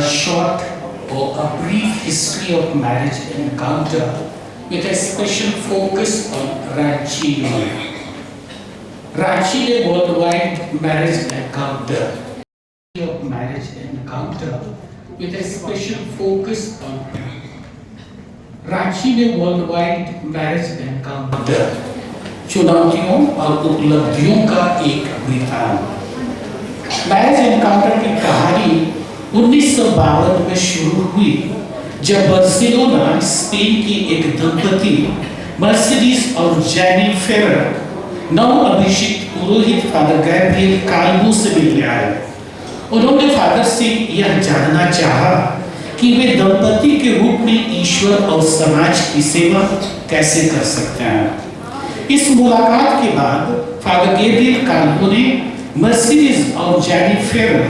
a short or a brief history of marriage encounter with a special focus on Ranchile. Ranchile worldwide marriage encounter of marriage encounter with a special focus on Ranchile worldwide marriage encounter, चुनौतियों और उपलब्धियों का एक वृतांत। Marriage encounter की कहानी 1952 में शुरू हुई जब बार्सिलोना स्पेन की एक दंपति मर्सिडीज और जैनी फेरर नव अभिषिक्त पुरोहित फादर गैब्रियल काल्वो से मिलने आए। उन्होंने फादर से यह जानना चाहा कि वे दंपति के रूप में ईश्वर और समाज की सेवा कैसे कर सकते हैं। इस मुलाकात के बाद फादर गैब्रियल काल्वो ने मर्सिडीज और जैनी फेरर,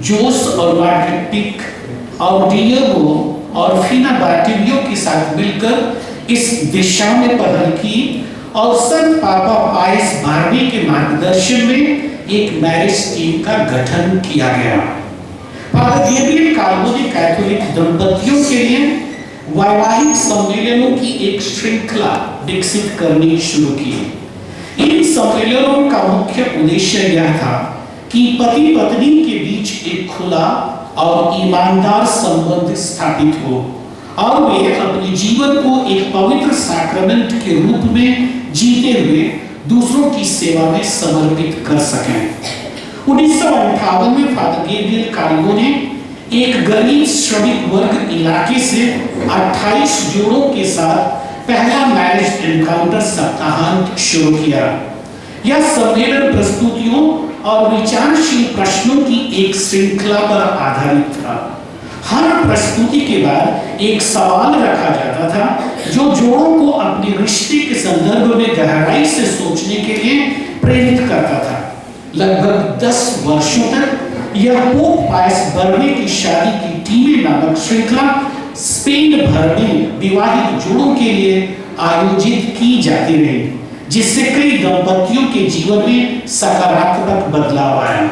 जोस और मार्गरेट पिक और डिएगो और फीना बार्टिमियो के साथ मिलकर इस दिशा में पहल की और संत पापा पायस 12वें के मार्गदर्शन में एक मैरिज टीम का गठन किया गया। फादर गैब्रियल काल्वो ने कैथोलिक दंपतियों के लिए वैवाहिक सम्मेलनों की एक श्रृंखला विकसित करनी शुरू की। इन सम्मेलनों का मुख्य उद्देश्य यह था कि पति पत्नी के बीच एक खुला और ईमानदार संबंध स्थापित हो और वे अपने जीवन को एक पवित्र सैक्रमेंट के रूप में जीते हुए दूसरों की सेवा में समर्पित कर सकें। 1958 में फादर गैब्रियल काल्वो ने एक गरीब श्रमिक वर्ग इलाके से 28 जोड़ों के साथ पहला मैरिज एनकाउंटर सप्ताहांत शुरू किया। यह सम्मेलन प्रस्तुतियों और विचारशील प्रश्नों की एक श्रृंखला पर आधारित था। हर प्रस्तुति के बाद एक सवाल रखा जाता था जो जोड़ों को अपने रिश्ते के संदर्भ में गहराई से सोचने के लिए प्रेरित करता था। लगभग 10 वर्षों तक यह पोप पायस 12वें की शादी की टीमें नामक श्रृंखला स्पेन भर में विवाहित जोड़ों के लिए आयोजित की जाती रही, जिससे कई दंपतियों के जीवन में सकारात्मक बदलाव आया।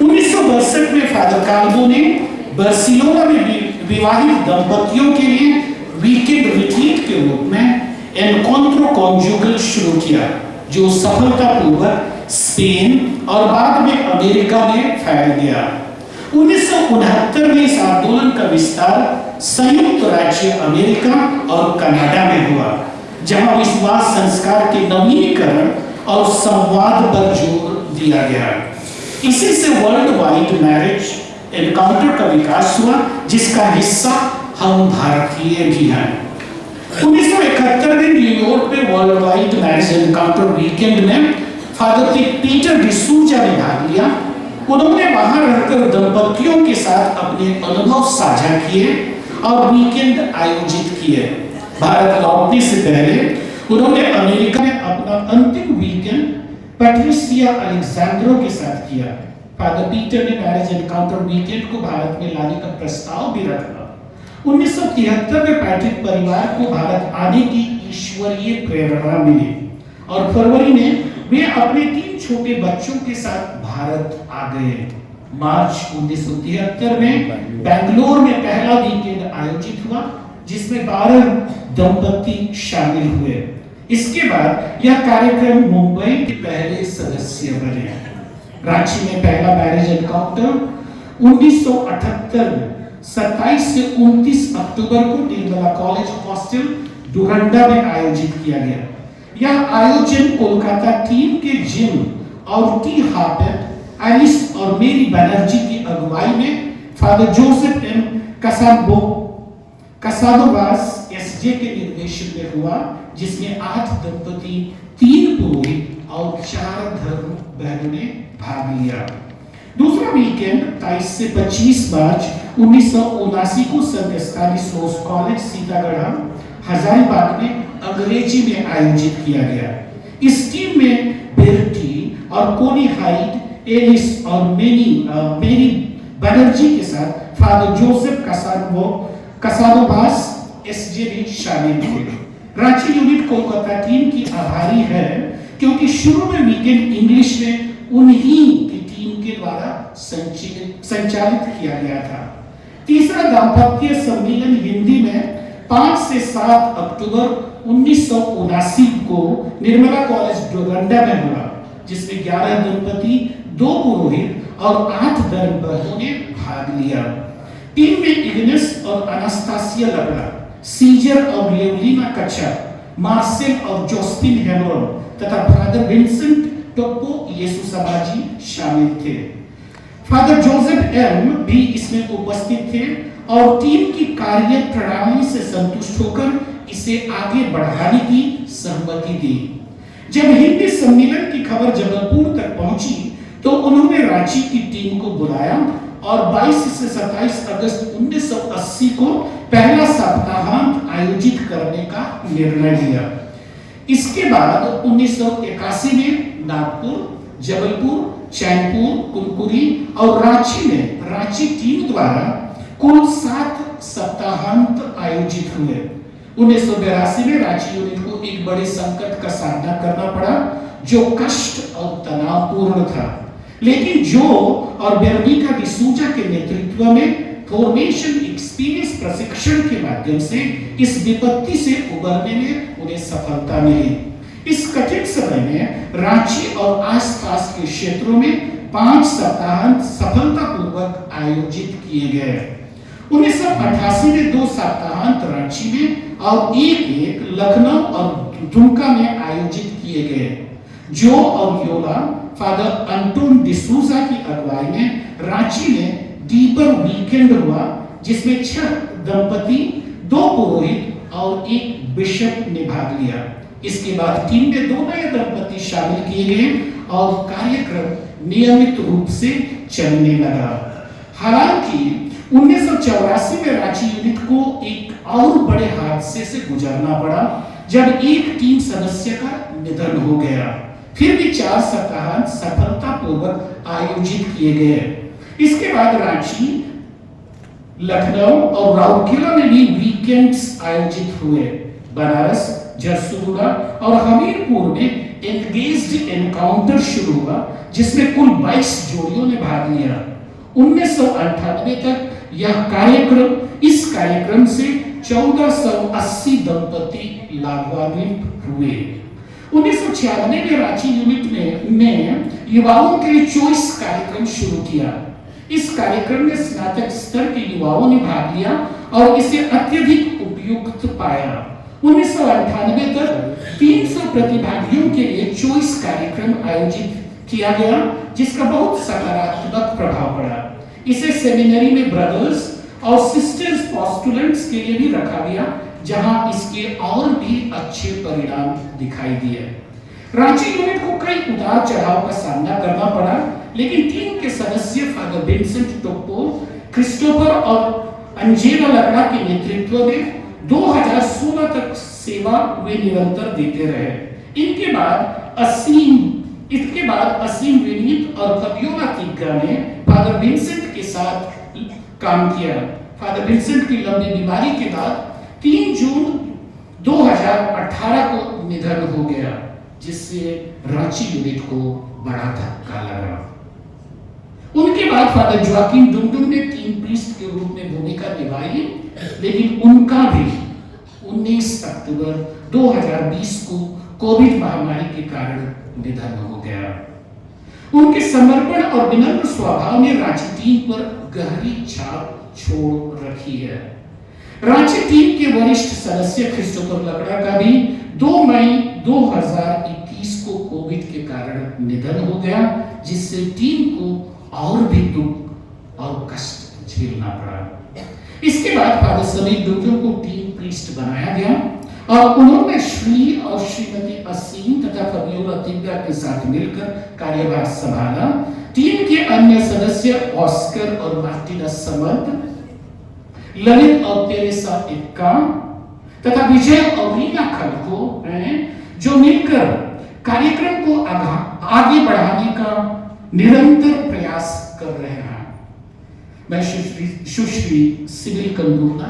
1962 में फादर काल्वो ने बार्सिलोना में विवाहित दंपतियों के लिए वीकेंड रिट्रीट के रूप में एनकाउंट्रो कॉन्जुगल शुरू किया, जो सफलतापूर्वक स्पेन और बाद में अमेरिका में फैल गया। 1969 में इस आंदोलन का विस्तार संयुक्त राज्य अमेरिका और कनाडा में हुआ, जहां विश्वास संस्कार के नवीनीकरण और संवाद पर जोर दिया गया। इसी से वर्ल्ड वाइड मैरिज एनकाउंटर का विकास हुआ, जिसका हिस्सा हम भारतीय भी हैं। 1971 में न्यूयॉर्क में world wide marriage encounter weekend में फादर पीटर डिसूजा ने भाग लिया। उन्होंने वहां रहकर दंपतियों के साथ अपने अनुभव साझा किए और वीकेंड आयोजित किए। भारत लौटने से पहले उन्होंने अमेरिका में अपना अंतिम वीकेंड पैट्रिसिया अलेक्जेंड्रो के साथ किया। फादर पीटर ने मैरिज एनकाउंटर वीकेंड को भारत में लाने का प्रस्ताव भी रखा। 1973 में पैट्रिक परिवार को भारत आने की ईश्वरीय प्रेरणा मिली और फरवरी में वे अपने 3 छोटे बच्चों के साथ भारत आ गए। मार्च 1973 में बेंगलोर में पहला वीकेंड आयोजित हुआ, जिसमें 12 दंपति शामिल हुए। इसके बाद यह कार्यक्रम मुंबई के पहले सदस्य बने। रांची में पहला मैरिज एनकाउंटर 1978 में 27 से 29 अक्टूबर को निर्मला कॉलेज हॉस्टल डुरंडा में आयोजित किया गया। यह आयोजन कोलकाता टीम के जिम और टी हार्पेट, एलिस और मेरी बनर्जी की अगुवाई में फादर जोसेफ एम कसादोवास एसजे के निर्देशन में हुआ, जिसमें 8 दंपति, 3 पुरोहित और 4 धर्म बहनों ने भाग लिया। दूसरा वीकेंड 23 से 25 मार्च 1979 को संत स्तानिस्लास कॉलेज सीतागढ़ हजारीबाग में अंग्रेजी में आयोजित किया गया। इस टीम में बेर्टी और कोनी हाइड, एलिस और मेरी बनर्जी के साथ फादर जोसेफ कसादोवास एसजे भी शामिल हुए। रांची यूनिट कोलकाता टीम की आभारी है, क्योंकि शुरू में वीकेंड इंग्लिश में उन्हीं की टीम के द्वारा संचालित किया गया था। तीसरा दाम्पत्य सम्मेलन हिंदी में 5 से 7 अक्टूबर 1979 को निर्मला कॉलेज डोरंडा में हुआ, जिसमें 11 दंपति, 2 पुरोहित और 8 धर्मपत्नियों ने भाग लिया। टीम में इग्नेस और अनास्तासिया लकड़ा, सीजर और लेवलिना कच्चा, मार्सेल और जोस्टिन हेमरोन तथा फादर विंसेंट टोप्पो यीशु समाजी शामिल थे। फादर जोसेफ एम भी इसमें उपस्थित थे और टीम की कार्य प्रणाली से संतुष्ट होकर इसे आगे बढ़ाने की सहमति दी। जब हिंदी सम्मेलन की खबर जबलपुर तक पहुंची तो उन्होंने रांची की टीम को बुलाया और 22 से 27 अगस्त 1980 को पहला सप्ताहांत आयोजित करने का निर्णय लिया। इसके बाद 1981 में नागपुर, जबलपुर, चैनपुर, कुनकुरी और रांची में रांची टीम द्वारा कुल 7 सप्ताहांत आयोजित हुए। 1982 में रांची यूनिट को एक बड़े संकट का सामना करना पड़ा जो कष्ट और तनावपूर्ण था, लेकिन जो और बेरनिका डिसूजा के नेतृत्व में फॉर्मेशन एक्सपीरियंस प्रशिक्षण के माध्यम से इस विपत्ति से उबरने में उन्हें सफलता मिली। इस कठिन समय में रांची और आसपास के क्षेत्रों में 5 सप्ताहांत सफलतापूर्वक आयोजित किए गए। 1988 में 2 सप्ताहांत रांची में और एक लखनऊ और दुमका में आयोजित किए गए। जो और योला फादर अंटोन डिसूजा की अगुवाई में रांची में डीपर वीकेंड हुआ, जिसमें 6 दंपति, 2 पुरोहित और 1 बिशप ने भाग लिया। इसके बाद टीम में 2 नए दंपति शामिल किए गए और कार्यक्रम नियमित रूप से चलने लगा। हालांकि 1984 में रांची यूनिट को एक और बड़े हादसे से गुजरना पड़ा जब एक टीम सदस्य का निधन हो गया। फिर भी 4 सप्ताहांत सफलतापूर्वक आयोजित किए गए। इसके बाद रांची, लखनऊ और राउरकेला में भी वीकेंड्स आयोजित हुए। बनारस, झरसुगुड़ा और हमीरपुर में एंगेज्ड एनकाउंटर शुरू हुआ, जिसमें कुल 22 जोड़ियों ने भाग लिया। 1998 तक इस कार्यक्रम से 1480 दंपति लाभान्वित हुए। 1996 में रांची यूनिट ने युवाओं के लिए चॉइस कार्यक्रम शुरू किया। इस कार्यक्रम में स्नातक स्तर के युवाओं ने भाग लिया और इसे अत्यधिक उपयुक्त पाया। 1998 तक 300 प्रतिभागियों के लिए चॉइस कार्यक्रम आयोजित किया गया, जिसका बहुत सकारात्मक प्रभाव पड़ा। इसे सेमिनरी में ब्रदर्स और सिस्टर्स पोस्टुलेंट्स के लिए भी रखा गया, जहां इसके और भी अच्छे परिणाम दिखाई दिए। रांची यूनिट को कई उतार चढ़ाव का सामना करना पड़ा, लेकिन टीम के सदस्य फादर विंसेंट टोप्पो, क्रिस्टोफर और अंजेला लकड़ा के नेतृत्व में 2016 तक सेवा वे निरंतर देते रहे। इसके बाद असीम विनीत और फबियोला तिग्गा ने फादर विंसेंट के साथ काम किया। फादर विंसेंट की लंबी बीमारी के बाद 3 जून 2018 को निधन हो गया, जिससे रांची यूनिट को बड़ा धक्का लगा। उनके बाद फादर जोआकिन डुंडुम ने टीम प्रीस्ट के रूप में भूमिका निभाई, लेकिन उनका भी 19 अक्टूबर 2020 को कोविड महामारी के कारण निधन हो गया। उनके समर्पण और विनम्र स्वभाव ने रांची टीम पर गहरी छाप छोड़ रखी है। रांची टीम के वरिष्ठ सदस्य क्रिस्टोफर लकड़ा का भी 2 मई 2021 को कोविड के कारण निधन हो गया, जिससे टीम को और भी दुख और कष्ट झेलना पड़ा। इसके बाद फादर समीर डुंडुम को टीम प्रीस्ट बनाया गया और उन्होंने श्री और श्रीमती असीम तथा फबियोला तिग्गा के साथ मिलकर कार्यभार संभाला। टीम के अन्य सदस्य ऑस्कर और मार्टिना समर्थ, ललित और तेरेसा इक्का तथा विजय और रीना खलको हैं, जो मिलकर कार्यक्रम को आगे बढ़ाने का निरंतर प्रयास कर रहे हैं। मैं सुश्री सिविल कंदुला,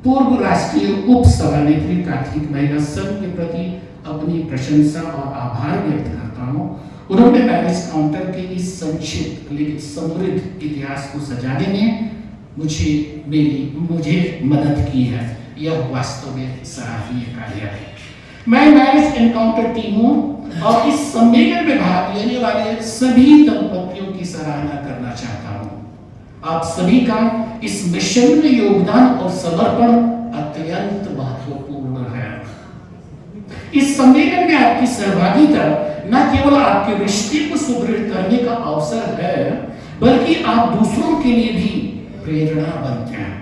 पूर्व राष्ट्रीय उप सभानेत्री कैथोलिक महिला संघ के प्रति अपनी प्रशंसा और आभार व्यक्त करता हूँ। उन्होंने मैरिज काउंटर के इस संक्षिप्त लेकिन समृद्ध इतिहास को सजाने में मुझे मदद की है। यह वास्तव में सराहनीय कार्य है। मैं मैरिज एनकाउंटर टीमों और इस सम्मेलन में भाग लेने वाले सभी दंपतियों की सराहना करना चाहता हूँ। आप सभी का इस मिशन में योगदान और समर्पण अत्यंत महत्वपूर्ण है। इस सम्मेलन में आपकी सहभागिता न केवल आपके रिश्ते को सुदृढ़ करने का अवसर है, बल्कि आप दूसरों के लिए भी प्रेरणा बनते हैं।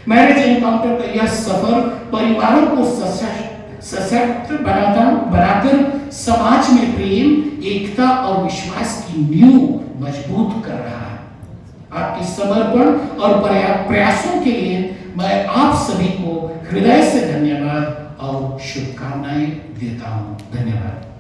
मैरिज एनकाउंटर का यह सफर परिवारों को सशक्त बनाकर समाज में प्रेम, एकता और विश्वास की नींव मजबूत कर रहा है। आपके समर्पण और प्रयासों के लिए मैं आप सभी को हृदय से धन्यवाद और शुभकामनाएं देता हूं। धन्यवाद।